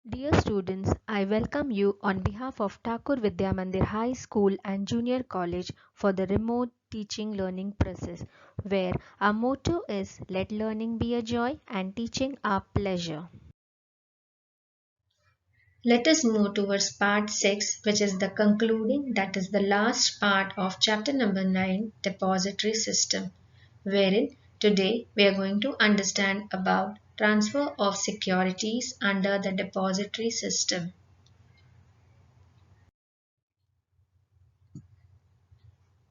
Dear students, I welcome you on behalf of Thakur Vidya Mandir High School and Junior College for the remote teaching learning process, where our motto is let learning be a joy and teaching a pleasure. Let us move towards part 6, which is the concluding, that is the last part of chapter number 9, Depository System, wherein today we are going to understand about transfer of securities under the depository system.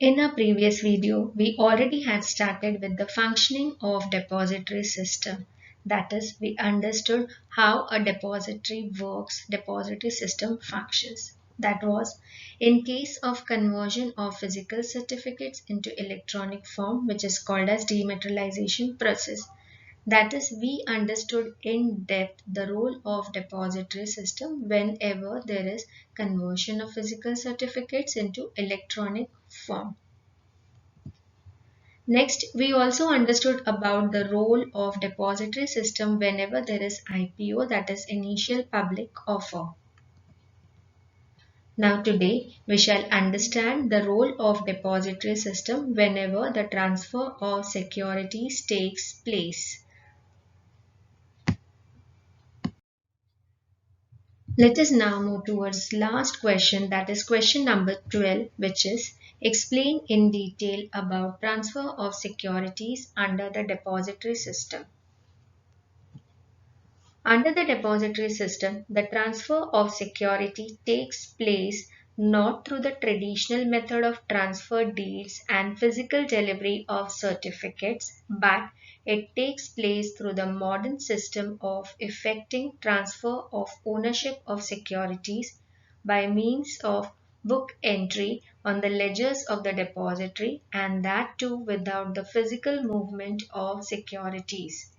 In our previous video, we already had started with the functioning of depository system. That is, we understood how a depository works, depository system functions. That was, in case of conversion of physical certificates into electronic form, which is called as dematerialization process. That is, we understood in depth the role of depository system whenever there is conversion of physical certificates into electronic form. Next, we also understood about the role of depository system whenever there is IPO, that is initial public offer. Now today we shall understand the role of depository system whenever the transfer of securities takes place. Let us now move towards last question, that is question number 12, which is explain in detail about transfer of securities under the depository system. Under the depository system, the transfer of security takes place not through the traditional method of transfer deeds and physical delivery of certificates, but it takes place through the modern system of effecting transfer of ownership of securities by means of book entry on the ledgers of the depository, and that too without the physical movement of securities.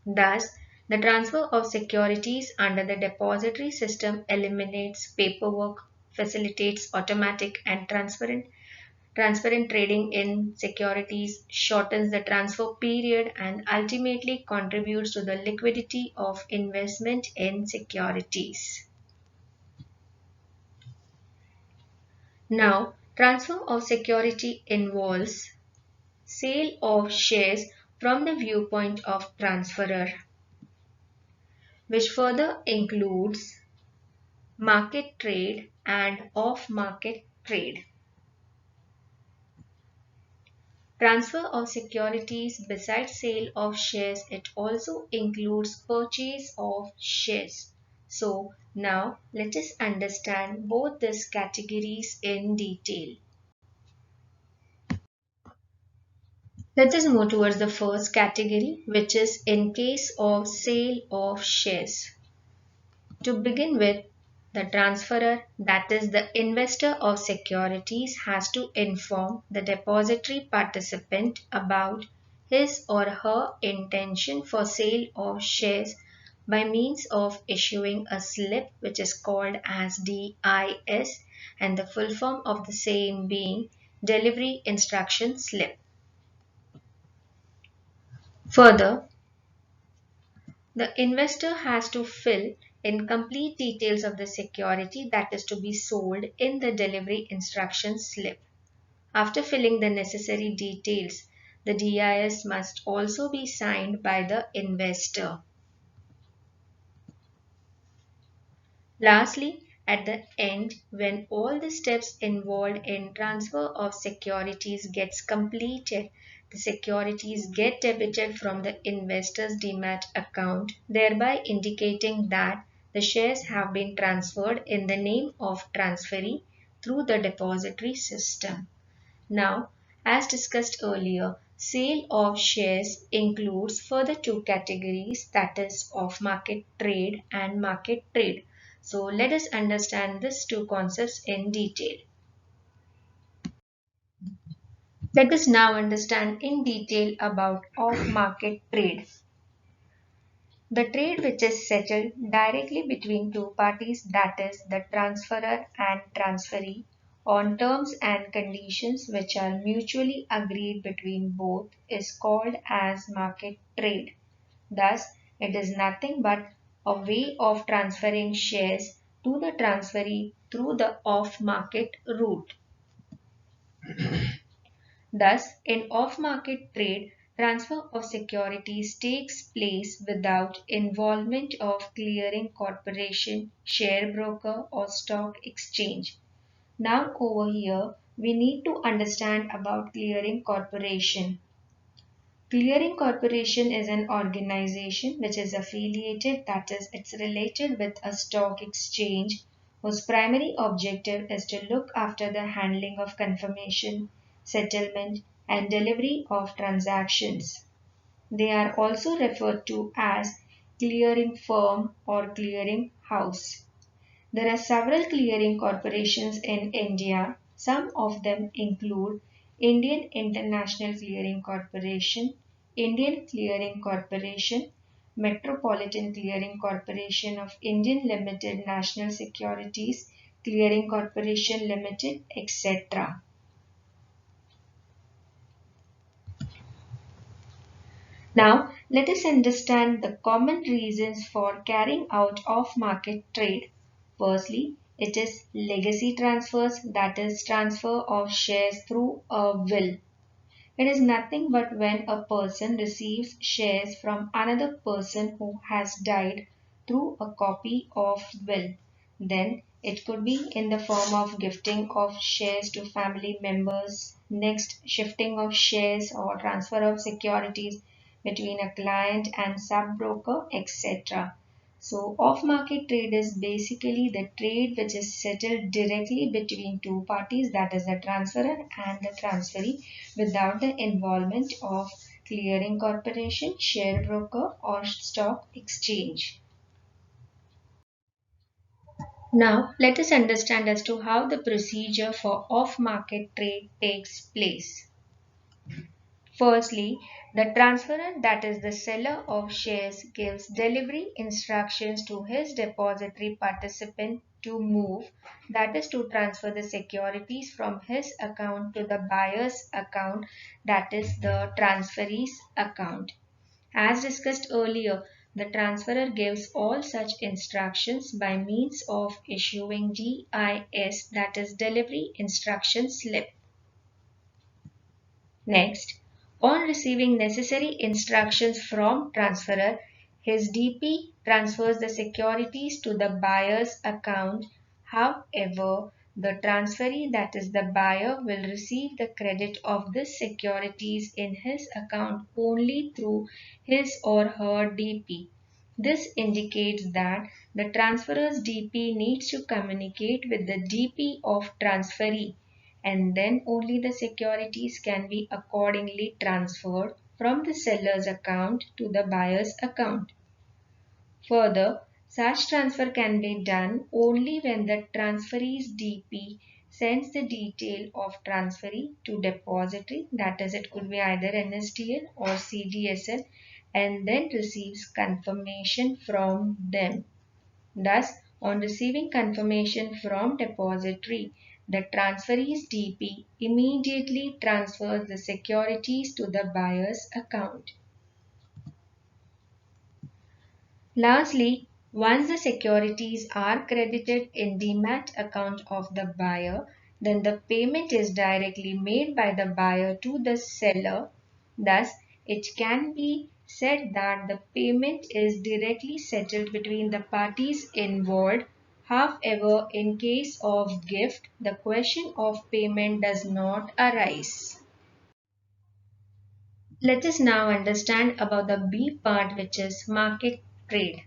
Thus, the transfer of securities under the depository system eliminates paperwork, facilitates automatic and transparent trading in securities, shortens the transfer period, and ultimately contributes to the liquidity of investment in securities. Now, transfer of security involves sale of shares from the viewpoint of transferor, which further includes market trade and off-market trade. Transfer of securities besides sale of shares, it also includes purchase of shares. So now let us understand both these categories in detail. Let us move towards the first category, which is in case of sale of shares. To begin with, the transferor, that is the investor of securities, has to inform the depository participant about his or her intention for sale of shares by means of issuing a slip, which is called as DIS, and the full form of the same being Delivery Instruction Slip. Further, the investor has to fill in complete details of the security that is to be sold in the delivery instruction slip. After filling the necessary details, the DIS must also be signed by the investor. Lastly, at the end, when all the steps involved in transfer of securities gets completed, the securities get debited from the investor's demat account, thereby indicating that the shares have been transferred in the name of transferee through the depository system. Now, as discussed earlier, sale of shares includes further two categories, that is off-market trade and market trade. So let us understand these two concepts in detail. Let us now understand in detail about off-market trade. The trade which is settled directly between two parties, that is the transferor and transferee, on terms and conditions which are mutually agreed between both, is called as market trade. Thus, it is nothing but a way of transferring shares to the transferee through the off-market route. Thus, in off-market trade, transfer of securities takes place without involvement of clearing corporation, share broker or stock exchange. Now over here, we need to understand about clearing corporation. Clearing corporation is an organization which is affiliated, that is, it's related with a stock exchange whose primary objective is to look after the handling of confirmation, settlement, and delivery of transactions. They are also referred to as clearing firm or clearing house. There are several clearing corporations in India. Some of them include Indian International Clearing Corporation, Indian Clearing Corporation, Metropolitan Clearing Corporation of Indian Limited National Securities, Clearing Corporation Limited, etc. Now, let us understand the common reasons for carrying out off-market trade. Firstly, it is legacy transfers, that is transfer of shares through a will. It is nothing but when a person receives shares from another person who has died through a copy of will. Then it could be in the form of gifting of shares to family members, next shifting of shares or transfer of securities between a client and sub-broker, etc. So off-market trade is basically the trade which is settled directly between two parties, that is the transferor and the transferee, without the involvement of clearing corporation, share broker or stock exchange. Now let us understand as to how the procedure for off-market trade takes place. Firstly, the transferor, that is the seller of shares, gives delivery instructions to his depository participant to move, that is to transfer the securities from his account to the buyer's account, that is the transferee's account. As discussed earlier, the transferor gives all such instructions by means of issuing DIS, that is delivery instruction slip. Next, on receiving necessary instructions from transferor, his DP transfers the securities to the buyer's account. However, the transferee, that is the buyer, will receive the credit of this securities in his account only through his or her DP. This indicates that the transferor's DP needs to communicate with the DP of transferee, and then only the securities can be accordingly transferred from the seller's account to the buyer's account. Further, such transfer can be done only when the transferee's DP sends the detail of transferee to depository, that is, it could be either NSDL or CDSL, and then receives confirmation from them. Thus, on receiving confirmation from depository, the transferee's DP immediately transfers the securities to the buyer's account. Lastly, once the securities are credited in Demat account of the buyer, then the payment is directly made by the buyer to the seller. Thus, it can be said that the payment is directly settled between the parties involved. However, in case of gift, the question of payment does not arise. Let us now understand about the B part, which is market trade.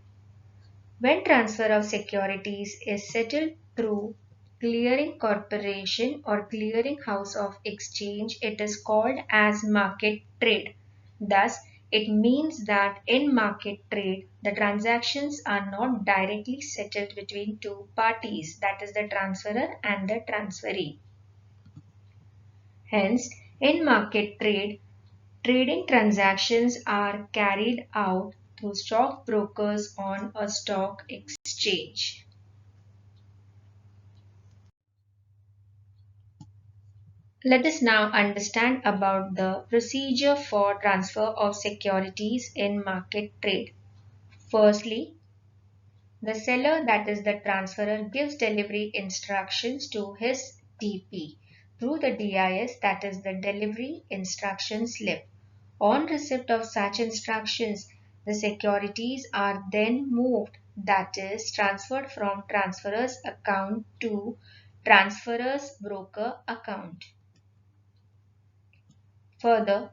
When transfer of securities is settled through clearing corporation or clearing house of exchange, it is called as market trade. Thus, it means that in market trade, the transactions are not directly settled between two parties, that is the transferor and the transferee. Hence, in market trade, trading transactions are carried out through stockbrokers on a stock exchange. Let us now understand about the procedure for transfer of securities in market trade. Firstly, The seller, that is the transferor, gives delivery instructions to his DP through the DIS, that is the delivery instruction slip. On receipt of such instructions, the securities are then moved, that is transferred from transferor's account to transferor's broker account. Further,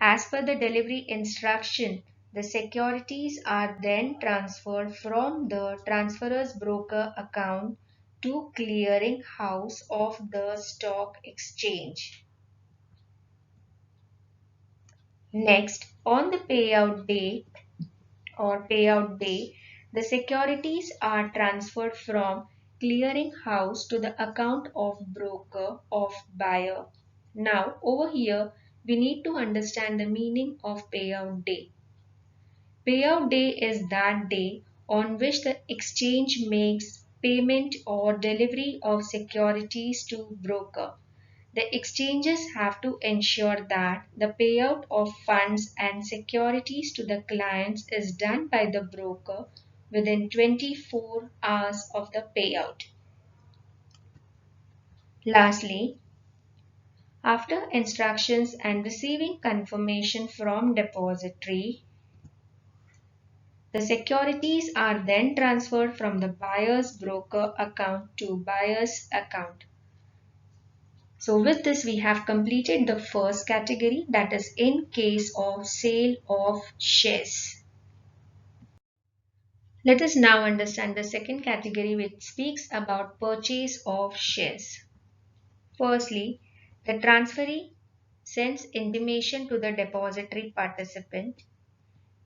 as per the delivery instruction, the securities are then transferred from the transferor's broker account to clearing house of the stock exchange. Next, on the payout day, the securities are transferred from clearing house to the account of broker of buyer. Now, over here, we need to understand the meaning of payout day. Payout day is that day on which the exchange makes payment or delivery of securities to broker. The exchanges have to ensure that the payout of funds and securities to the clients is done by the broker within 24 hours of the payout. Lastly, after instructions and receiving confirmation from depository, the securities are then transferred from the buyer's broker account to buyer's account. So with this we have completed the first category, that is in case of sale of shares. Let us now understand the second category, which speaks about purchase of shares. Firstly, the transferee sends intimation to the depository participant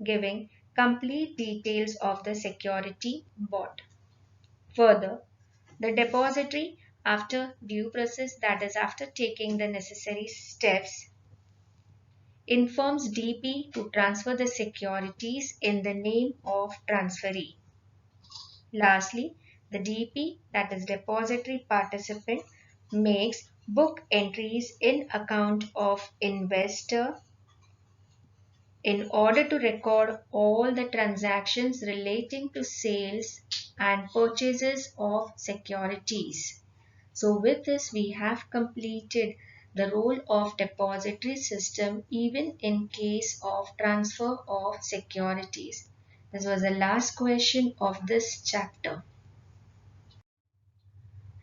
giving complete details of the security bought. Further, the depository, after due process, that is after taking the necessary steps, informs DP to transfer the securities in the name of transferee. Lastly, the DP, that is depository participant, makes book entries in account of investor in order to record all the transactions relating to sales and purchases of securities. So with this we have completed the role of depository system even in case of transfer of securities. This was the last question of this chapter.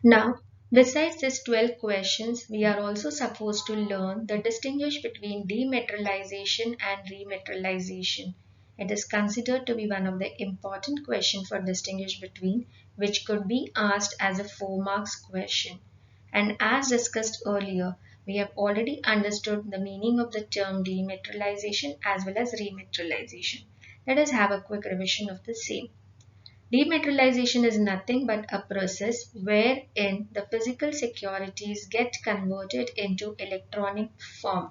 Now, besides these 12 questions, we are also supposed to learn the distinguish between dematerialization and rematerialization. It is considered to be one of the important questions for distinguish between, which could be asked as a 4 marks question. And as discussed earlier, we have already understood the meaning of the term dematerialization as well as rematerialization. Let us have a quick revision of the same. Dematerialization is nothing but a process wherein the physical securities get converted into electronic form,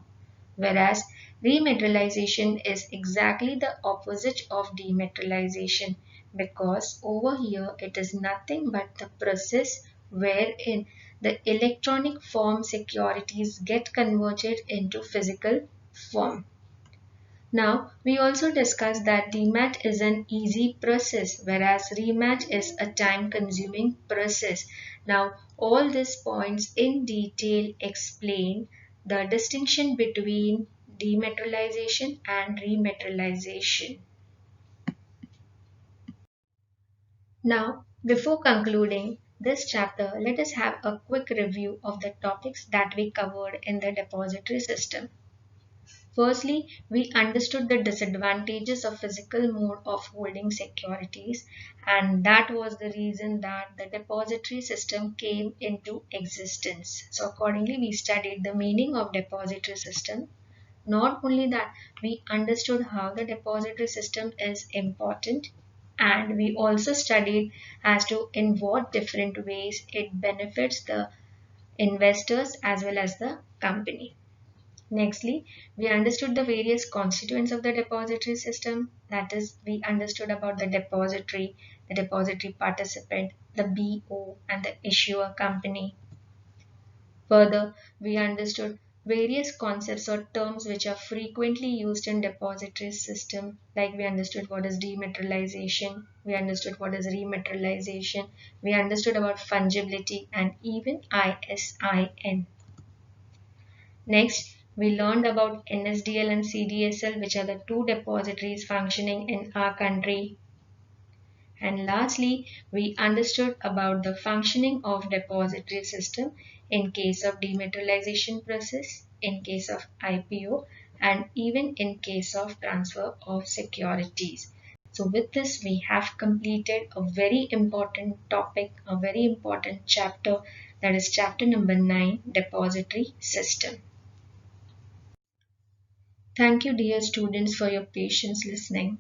whereas rematerialization is exactly the opposite of dematerialization, because over here it is nothing but the process wherein the electronic form securities get converted into physical form. Now, we also discussed that demat is an easy process, whereas remat is a time-consuming process. Now, all these points in detail explain the distinction between dematerialization and rematerialization. Now, before concluding this chapter, let us have a quick review of the topics that we covered in the depository system. Firstly, we understood the disadvantages of physical mode of holding securities, and that was the reason that the depository system came into existence. So accordingly, we studied the meaning of depository system. Not only that, we understood how the depository system is important, and we also studied as to in what different ways it benefits the investors as well as the company. Nextly, we understood the various constituents of the depository system. That is, we understood about the depository participant, the BO, and the issuer company. Further, we understood various concepts or terms which are frequently used in depository system, like we understood what is dematerialization, we understood what is rematerialization, we understood about fungibility and even ISIN. Next, we learned about NSDL and CDSL, which are the two depositories functioning in our country. And lastly, we understood about the functioning of depository system in case of dematerialization process, in case of IPO, and even in case of transfer of securities. So with this, we have completed a very important topic, a very important chapter, that is chapter number 9, Depository System. Thank you, dear students, for your patience listening.